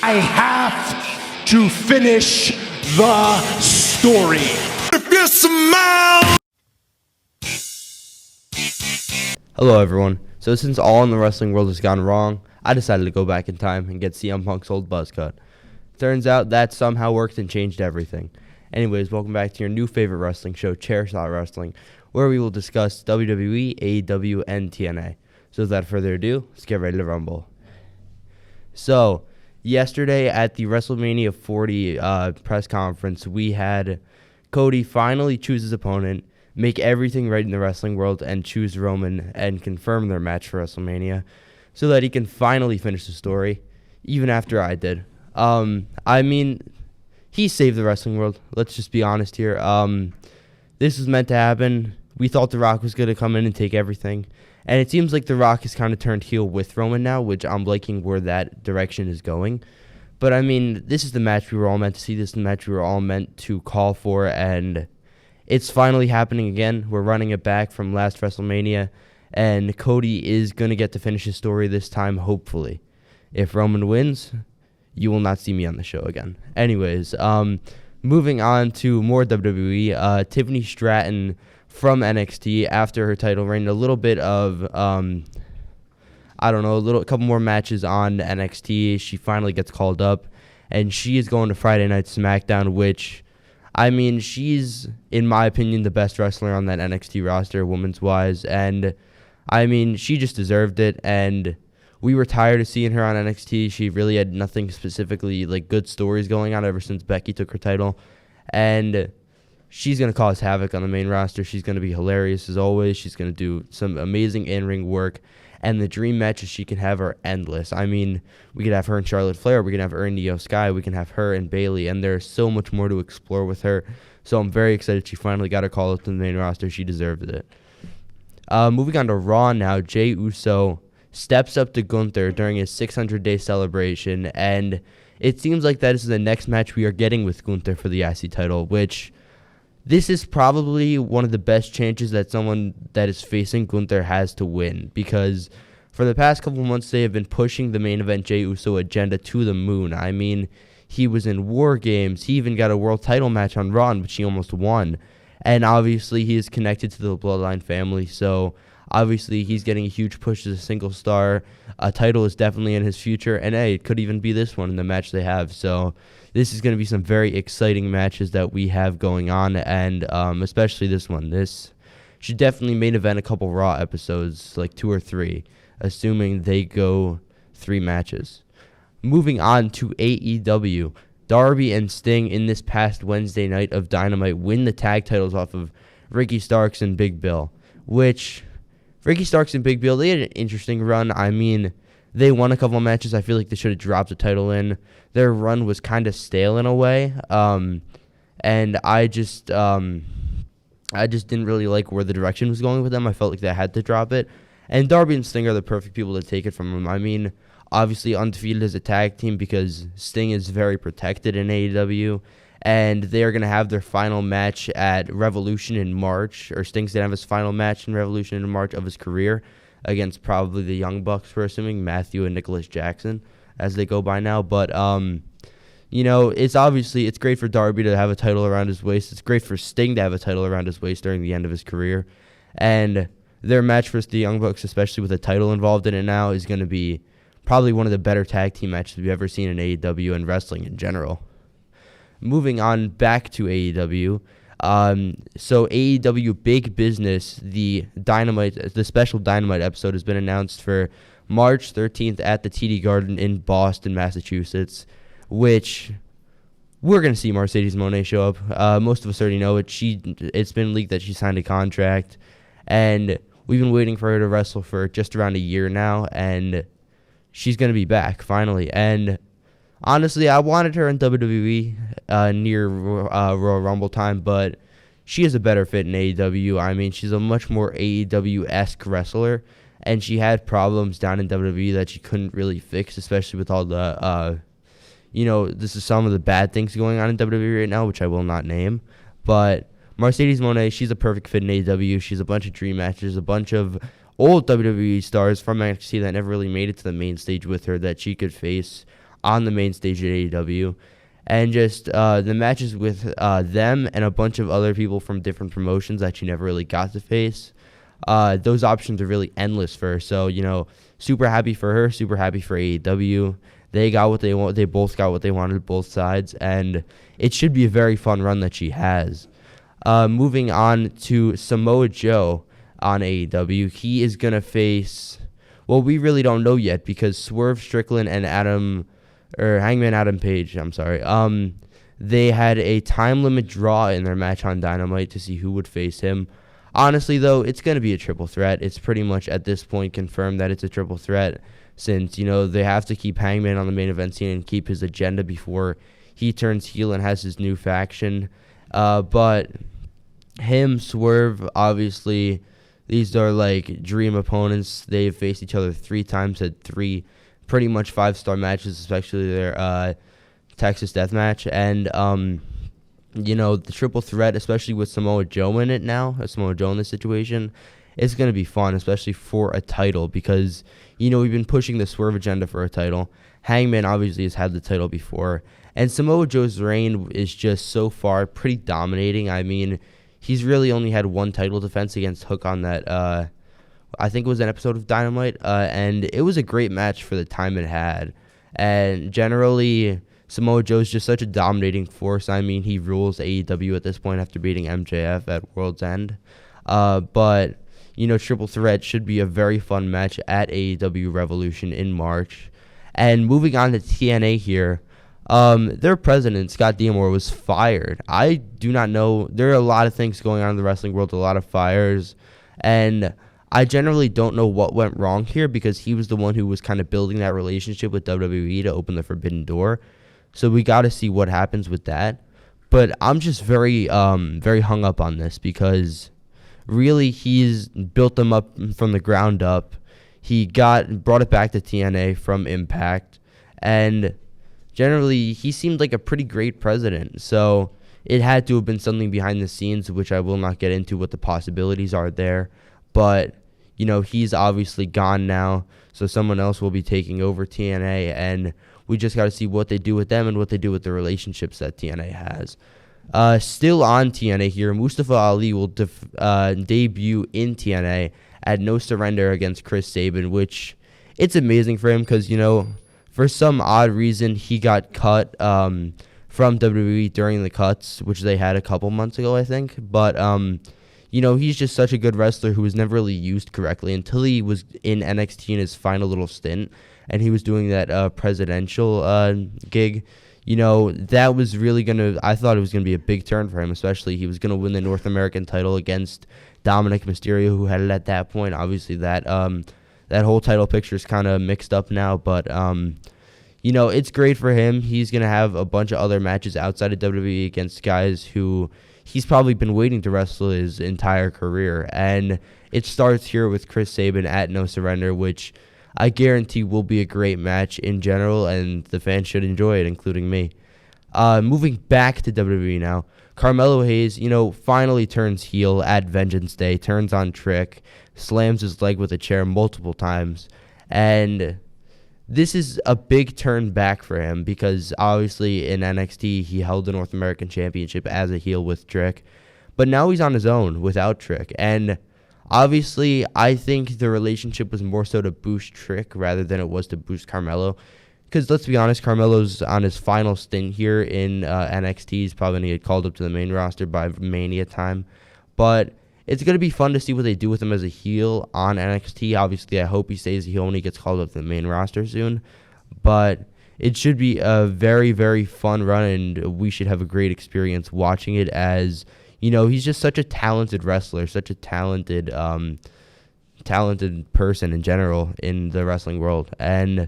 I have to finish the story. If you smile. Hello everyone. So since all in the wrestling world has gone wrong, I decided to go back in time and get CM Punk's old buzz cut. Turns out that somehow worked and changed everything. Anyways, welcome back to your new favorite wrestling show, Chairshot Wrestling, where we will discuss WWE, AEW, and TNA. So without further ado, let's get ready to rumble. So, yesterday at the WrestleMania 40 press conference, we had Cody finally choose his opponent, make everything right in the wrestling world, and choose Roman and confirm their match for WrestleMania so that he can finally finish the story, even after I did. I mean, he saved the wrestling world. Let's just be honest here. This was meant to happen. We thought The Rock was going to come in and take everything. And it seems like The Rock has kind of turned heel with Roman now, which I'm liking where that direction is going. But, I mean, this is the match we were all meant to see. This is the match we were all meant to call for. And it's finally happening again. We're running it back from last WrestleMania. And Cody is going to get to finish his story this time, hopefully. If Roman wins, you will not see me on the show again. Anyways, moving on to more WWE, Tiffany Stratton from NXT after her title reign, a little bit of, a couple more matches on NXT. She finally gets called up, and she is going to Friday Night SmackDown, which, I mean, she's, in my opinion, the best wrestler on that NXT roster, women's wise, and, I mean, she just deserved it, and we were tired of seeing her on NXT. She really had nothing specifically, like, good stories going on ever since Becky took her title, and she's going to cause havoc on the main roster. She's going to be hilarious as always. She's going to do some amazing in-ring work. And the dream matches she can have are endless. I mean, we could have her and Charlotte Flair. We can have her and Io Sky. We can have her and Bayley. And there's so much more to explore with her. So I'm very excited she finally got her call up to the main roster. She deserved it. Moving on to Raw now, Jey Uso steps up to Gunther during his 600-day celebration. And it seems like that is the next match we are getting with Gunther for the IC title, which this is probably one of the best chances that someone that is facing Gunther has to win, because for the past couple months they have been pushing the main event Jey Uso agenda to the moon. I mean, he was in War Games. He even got a world title match on Raw, which he almost won. And obviously he is connected to the Bloodline family, so obviously he's getting a huge push as a single star. A title is definitely in his future, and hey, it could even be this one in the match they have. So this is going to be some very exciting matches that we have going on, and especially this one. This should definitely main event a couple Raw episodes, like 2 or 3, assuming they go 3 matches. Moving on to AEW, Darby and Sting in this past Wednesday night of Dynamite win the tag titles off of Ricky Starks and Big Bill, which Ricky Starks and Big Bill, they had an interesting run. I mean, they won a couple of matches. I feel like they should have dropped the title in. Their run was kind of stale in a way, and I just didn't really like where the direction was going with them. I felt like they had to drop it. And Darby and Sting are the perfect people to take it from them. I mean, obviously undefeated as a tag team because Sting is very protected in AEW, and they are going to have their final match at Revolution in March, or Sting's going to have his final match in Revolution in March of his career against probably the Young Bucks, we're assuming, Matthew and Nicholas Jackson, as they go by now. But, it's great for Darby to have a title around his waist. It's great for Sting to have a title around his waist during the end of his career. And their match versus the Young Bucks, especially with a title involved in it now, is going to be probably one of the better tag team matches we've ever seen in AEW and wrestling in general. Moving on back to AEW. So AEW Big Business, the special Dynamite episode has been announced for March 13th at the TD Garden in Boston, Massachusetts, which we're going to see Mercedes Monae show up. Most of us already know it. It's been leaked that she signed a contract, and we've been waiting for her to wrestle for just around a year now, and she's going to be back finally. And honestly, I wanted her in WWE near Royal Rumble time, but she is a better fit in AEW. I mean, she's a much more AEW-esque wrestler, and she had problems down in WWE that she couldn't really fix, especially with all the, this is some of the bad things going on in WWE right now, which I will not name. But Mercedes Monae, she's a perfect fit in AEW. She's a bunch of dream matches, a bunch of old WWE stars from NXT that never really made it to the main stage with her that she could face on the main stage at AEW. And just the matches with them and a bunch of other people from different promotions that she never really got to face. Those options are really endless for her. So, super happy for her, super happy for AEW. They got what they want. They both got what they wanted, both sides. And it should be a very fun run that she has. Moving on to Samoa Joe on AEW. He is going to face, well, we really don't know yet because Swerve Strickland and Hangman Adam Page, they had a time limit draw in their match on Dynamite to see who would face him. Honestly, though, it's going to be a triple threat. It's pretty much at this point confirmed that it's a triple threat since, they have to keep Hangman on the main event scene and keep his agenda before he turns heel and has his new faction. But him, Swerve, obviously, these are like dream opponents. They've faced each other 3 times, had 3 pretty much 5-star matches, especially their Texas Death Match. And, the triple threat, especially with Samoa Joe in it now, Samoa Joe in this situation, it's going to be fun, especially for a title because, we've been pushing the Swerve agenda for a title. Hangman obviously has had the title before. And Samoa Joe's reign is just so far pretty dominating. I mean, he's really only had 1 title defense against Hook on that, I think it was an episode of Dynamite, and it was a great match for the time it had. And generally, Samoa Joe's just such a dominating force. I mean, he rules AEW at this point after beating MJF at World's End. But, triple threat should be a very fun match at AEW Revolution in March. And moving on to TNA here, their president, Scott D'Amore, was fired. I do not know. There are a lot of things going on in the wrestling world, a lot of fires. And I generally don't know what went wrong here because he was the one who was kind of building that relationship with WWE to open the forbidden door. So we got to see what happens with that. But I'm just very hung up on this because really he's built them up from the ground up. He brought it back to TNA from Impact. And generally, he seemed like a pretty great president. So it had to have been something behind the scenes, which I will not get into what the possibilities are there. But, he's obviously gone now, so someone else will be taking over TNA, and we just got to see what they do with them and what they do with the relationships that TNA has. Still on TNA here, Mustafa Ali will debut in TNA at No Surrender against Chris Sabin, which it's amazing for him because, for some odd reason, he got cut from WWE during the cuts, which they had a couple months ago, I think. But, he's just such a good wrestler who was never really used correctly until he was in NXT in his final little stint, and he was doing that presidential gig. That was really I thought it was going to be a big turn for him, especially he was going to win the North American title against Dominic Mysterio, who had it at that point. Obviously, that whole title picture is kind of mixed up now, but it's great for him. He's going to have a bunch of other matches outside of WWE against guys who he's probably been waiting to wrestle his entire career. And it starts here with Chris Sabin at No Surrender, which I guarantee will be a great match in general, and the fans should enjoy it, including me. Moving back to WWE now, Carmelo Hayes, finally turns heel at Vengeance Day, turns on Trick, slams his leg with a chair multiple times, and this is a big turn back for him because obviously in NXT he held the North American Championship as a heel with Trick, but now he's on his own without Trick, and obviously I think the relationship was more so to boost Trick rather than it was to boost Carmelo, because let's be honest, Carmelo's on his final stint here in NXT. He's probably going to get called up to the main roster by Mania time, but it's going to be fun to see what they do with him as a heel on NXT. Obviously, I hope he stays a heel when he gets called up to the main roster soon. But it should be a very, very fun run, and we should have a great experience watching it as, he's just such a talented wrestler, such a talented person in general in the wrestling world. And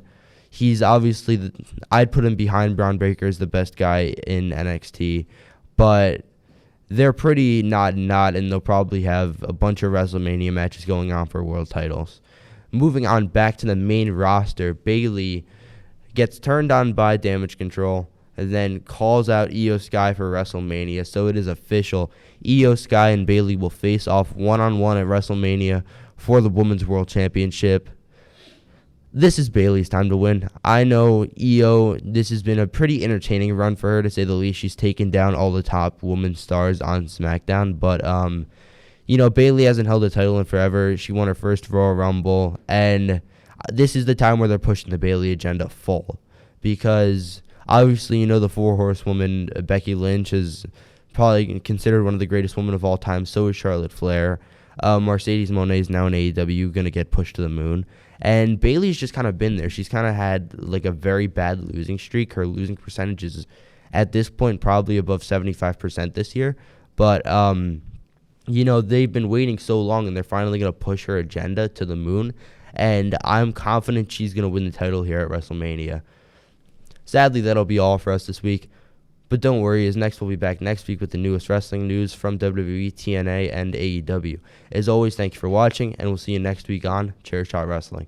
he's obviously, I'd put him behind Braun Breaker as the best guy in NXT. But they're pretty not, and they'll probably have a bunch of WrestleMania matches going on for world titles. Moving on back to the main roster, Bayley gets turned on by Damage Control and then calls out Io Sky for WrestleMania. So it is official. Io Sky and Bayley will face off one-on-one at WrestleMania for the Women's World Championship. This is Bayley's time to win. I know Io, this has been a pretty entertaining run for her, to say the least. She's taken down all the top women stars on SmackDown, but Bayley hasn't held a title in forever. She won her first Royal Rumble, and this is the time where they're pushing the Bayley agenda full, because obviously, the four horsewoman, Becky Lynch, is probably considered one of the greatest women of all time. So is Charlotte Flair. Mercedes Moné is now in AEW, going to get pushed to the moon. And Bayley's just kind of been there. She's kind of had like a very bad losing streak. Her losing percentage is at this point probably above 75% this year. But, they've been waiting so long, and they're finally going to push her agenda to the moon. And I'm confident she's going to win the title here at WrestleMania. Sadly, that'll be all for us this week. But don't worry, as next we'll be back next week with the newest wrestling news from WWE, TNA, and AEW. As always, thank you for watching, and we'll see you next week on Chair Shot Wrestling.